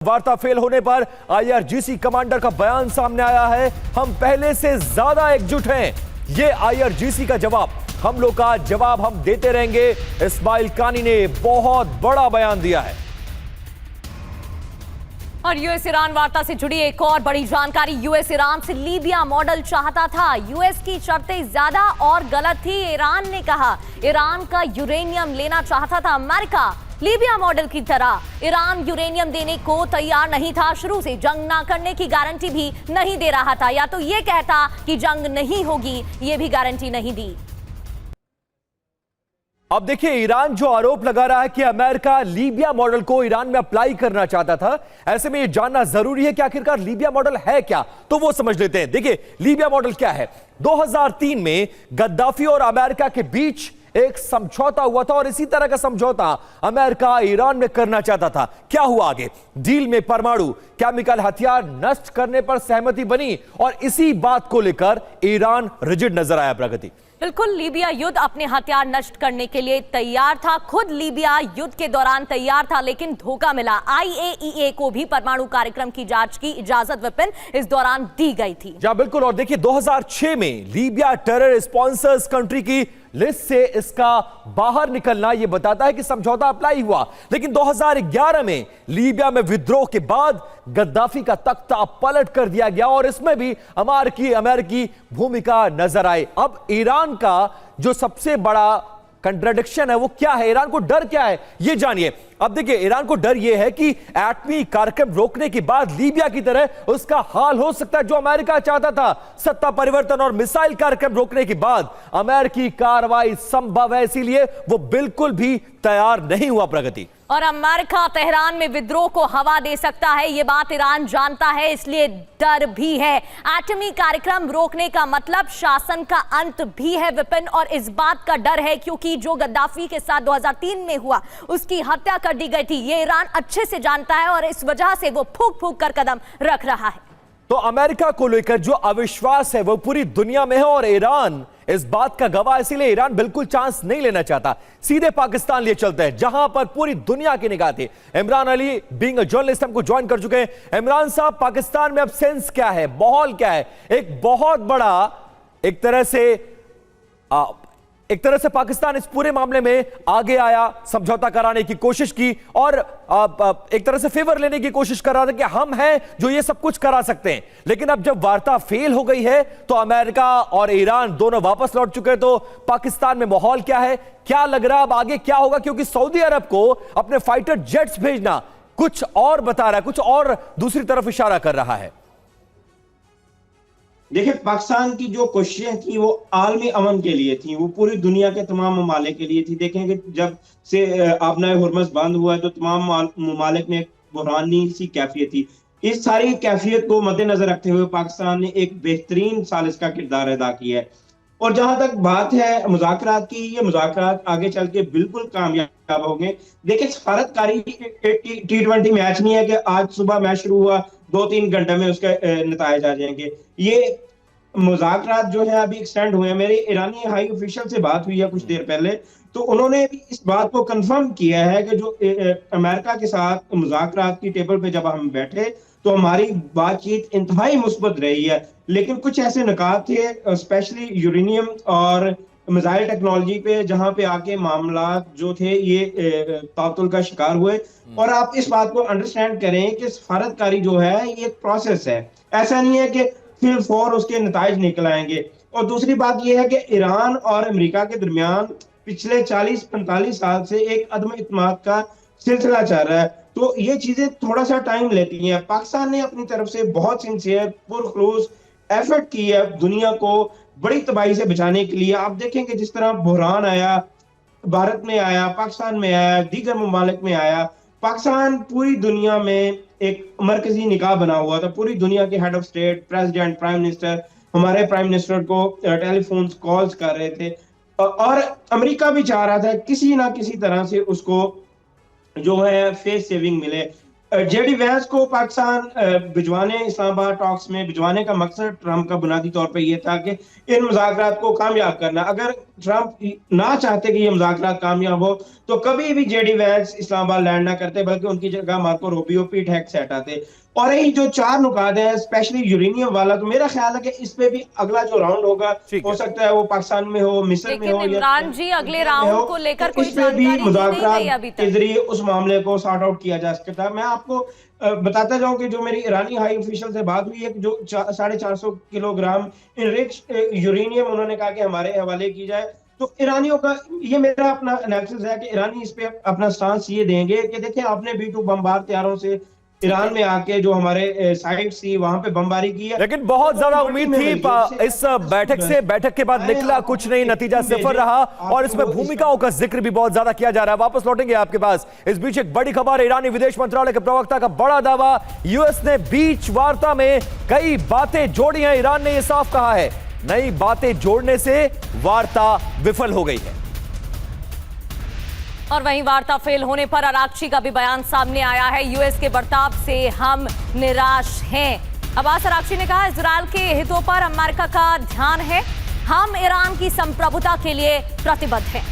वार्ता फेल होने पर आईआरजीसी कमांडर का बयान सामने आया है। हम पहले से ज्यादा एकजुट हैं, ये आईआरजीसी का जवाब। हम लोग का जवाब हम देते रहेंगे। इस्माइल कानी ने बहुत बड़ा बयान दिया है। और यूएस ईरान वार्ता से जुड़ी एक और बड़ी जानकारी। यूएस ईरान से लीबिया मॉडल चाहता था। यूएस की शर्तें ज्यादा और गलत थी। ईरान ने कहा ईरान का यूरेनियम लेना चाहता था अमेरिका। लीबिया मॉडल की तरह ईरान यूरेनियम देने को तैयार नहीं था। शुरू से जंग ना करने की गारंटी भी नहीं दे रहा था, या तो ये कहता कि जंग नहीं होगी, ये भी गारंटी नहीं दी। अब देखिए, ईरान जो आरोप लगा रहा है कि अमेरिका लीबिया मॉडल को ईरान में अप्लाई करना चाहता था। ऐसे में यह जानना जरूरी है कि आखिरकार लीबिया मॉडल है क्या, तो वो समझ लेते हैं। देखिए, लीबिया मॉडल क्या है। 2003 में गद्दाफी और अमेरिका के बीच एक समझौता हुआ था और इसी तरह का समझौता अमेरिका ईरान में करना चाहता था। क्या हुआ आगे? डील में परमाणु केमिकल हथियार नष्ट करने पर सहमति बनी और इसी बात को लेकर ईरान रिजिड नजर आया। प्रगति बिल्कुल, लीबिया युद्ध अपने हथियार नष्ट करने के लिए तैयार था। खुद लीबिया युद्ध के दौरान तैयार था, लेकिन धोखा मिला। आईएईए को भी परमाणु कार्यक्रम की जांच की इजाजत विपिन इस दौरान दी गई थी। जी बिल्कुल। और देखिए, 2006 में लीबिया टेरर स्पॉन्सर्स कंट्री की लिस्ट से इसका बाहर निकलना यह बताता है कि समझौता अप्लाई हुआ। लेकिन 2011 में लीबिया में विद्रोह के बाद गद्दाफी का तख्ता पलट कर दिया गया और इसमें भी अमेरिकी भूमिका नजर आई। अब ईरान का जो सबसे बड़ा कंट्राडिक्शन है वो क्या है? ईरान को डर क्या है, ये जानिए। अब देखिए, ईरान को डर यह है कि एटमी कार्यक्रम रोकने के बाद लीबिया की तरह उसका हाल हो सकता है जो अमेरिका चाहता था। सत्ता परिवर्तन और मिसाइल कार्यक्रम रोकने के बाद अमेरिकी कार्रवाई संभव है, इसीलिए वो बिल्कुल भी तैयार नहीं हुआ। प्रगति और अमेरिका तेहरान में विद्रोह को हवा दे सकता है, यह बात ईरान जानता है, इसलिए डर भी है। एटमी कार्यक्रम रोकने का मतलब शासन का अंत भी है विपिन, और इस बात का डर है क्योंकि जो गद्दाफी के साथ 2003 में हुआ उसकी हत्या कर दी गई थी। ये ईरान अच्छे से जानता है और इस वजह से वो फूंक फूंक कर कदम रख रहा है। तो अमेरिका को लेकर जो अविश्वास है वो पूरी दुनिया में है और ईरान इस बात का गवाह, इसीलिए ईरान बिल्कुल चांस नहीं लेना चाहता। सीधे पाकिस्तान लिए चलते हैं जहां पर पूरी दुनिया की निगाह थी। Imran Ali being a journalist हमको ज्वाइन कर चुके हैं। इमरान साहब, पाकिस्तान में अब सेंस क्या है, माहौल क्या है? एक बहुत बड़ा एक तरह से पाकिस्तान इस पूरे मामले में आगे आया, समझौता कराने की कोशिश की और एक तरह से फेवर लेने की कोशिश कर रहा था कि हम हैं जो ये सब कुछ करा सकते हैं। लेकिन अब जब वार्ता फेल हो गई है तो अमेरिका और ईरान दोनों वापस लौट चुके हैं। तो पाकिस्तान में माहौल क्या है, क्या लग रहा है अब आगे क्या होगा? क्योंकि सऊदी अरब को अपने फाइटर जेट्स भेजना कुछ और बता रहा है, कुछ और दूसरी तरफ इशारा कर रहा है। देखिए, पाकिस्तान की जो कोशिशें थी वो आलमी अमन के लिए थी, वो पूरी दुनिया के तमाम ममालिक के लिए थी। देखेंगे जब से आबनाए हुर्मुज़ बंद हुआ है तो तमाम ममालिक में एक बुरहानी सी कैफियत थी। इस सारी कैफियत को मद्देनजर रखते हुए पाकिस्तान ने एक बेहतरीन सालिस का किरदार अदा किया है। और जहां तक बात है मुज़ाकरात की, ये मुज़ाकरात आगे चल के बिल्कुल कामयाब होंगे। देखिए, सफारतकारी T20 मैच नहीं है कि आज सुबह मैच शुरू हुआ 2-3 घंटे में उसके नतीजे आ जाएंगे। ये मुज़ाकरात जो है अभी एक्सटेंड हुए हैं। मेरे ईरानी हाई ऑफिशियल से बात हुई है कुछ देर पहले, तो उन्होंने भी इस बात को कंफर्म किया है कि जो अमेरिका के साथ मुज़ाकरात की टेबल पे जब हम बैठे तो हमारी बातचीत इंतहाई मुस्बत रही है। लेकिन कुछ ऐसे निकात थे, स्पेशली यूरेनियम और मिसाइल टेक्नोलॉजी पे, जहां पे आके मामला जो थे ये तातुल का शिकार हुए। और आप इस बात को अंडरस्टैंड करें कि सफारतकारी जो है ये एक प्रोसेस है, ऐसा नहीं है कि फिर फौर उसके नताइज निकल आएंगे। और दूसरी बात यह है कि ईरान और अमेरिका के दरमियान पिछले 40-45 साल से एक अदम इत्मीनान का सिलसिला चल रहा है, तो ये चीजें थोड़ा सा टाइम लेती हैं। पाकिस्तान ने अपनी तरफ से बहुत सिंसियर पुरखलूस एफर्ट की है दुनिया को बड़ी तबाही से बचाने के लिए। आप देखेंगे जिस तरह बुहरान आया, भारत में आया, पाकिस्तान में आया, दीगर ममालिक में आया, पाकिस्तान पूरी दुनिया में एक मरकजी निगाह बना हुआ था। पूरी दुनिया के head of state, president, prime minister हमारे प्राइम मिनिस्टर को टेलीफोन कॉल्स कर रहे थे और अमेरिका भी चाह रहा था किसी ना किसी तरह से उसको जो है फेस सेविंग मिले। जेडी वैंस को पाकिस्तान भिजवाने, इस्लामाबाद टॉक्स में भिजवाने का मकसद ट्रंप का बुनियादी तौर पर यह था कि इन मुज़ाकरात को कामयाब करना। अगर ट्रंप ना चाहते कि ये मुज़ाकरात कामयाब हो तो कभी भी जेडी वैंस इस्लामाबाद लैंड ना करते, बल्कि उनकी जगह मार्को रूबियो, पीट हेग्सेट आते। और यही जो 4 नुकात हैं, स्पेशली यूरेनियम वाला, तो मेरा ख्याल है कि इस पे भी अगला जो राउंड होगा हो सकता है वो पाकिस्तान में हो, मिस्र में हो, लेकिन इमरान जी अगले राउंड को लेकर कोई इस पे भी जानकारी दी नहीं गई मुज़ाकरात अभी के तक। जरिए उस मामले को सॉर्ट आउट किया जा सकता है। मैं आपको बताता जाऊं कि जो मेरी ईरानी हाई ऑफिशियल से बात हुई है, जो 450 किलोग्राम इनरिच यूरेनियम उन्होंने कहा कि हमारे हवाले की जाए, तो ईरानियों का ये मेरा अपना एनालिसिस है कि ईरानी इस पे अपना स्टांस ये देंगे कि देखिए आपने B-2 बमबार तैयारों से ईरान में आके जो हमारे साइट थी वहां पे बमबारी की है। लेकिन बहुत ज्यादा उम्मीद थी इस बैठक से, बैठक के बाद निकला कुछ नहीं, नतीजा सिफर रहा और इसमें भूमिकाओं का जिक्र भी बहुत ज्यादा किया जा रहा है। वापस लौटेंगे आपके पास। इस बीच एक बड़ी खबर, ईरानी विदेश मंत्रालय के प्रवक्ता का बड़ा दावा, यूएस ने बीच वार्ता में कई बातें जोड़ी हैं। ईरान ने यह साफ कहा है नई बातें जोड़ने से वार्ता विफल हो गई है। और वहीं वार्ता फेल होने पर अराक्ची का भी बयान सामने आया है, यूएस के बर्ताव से हम निराश हैं। अब्बास अराक्ची ने कहा इजरायल के हितों पर अमेरिका का ध्यान है, हम ईरान की संप्रभुता के लिए प्रतिबद्ध हैं।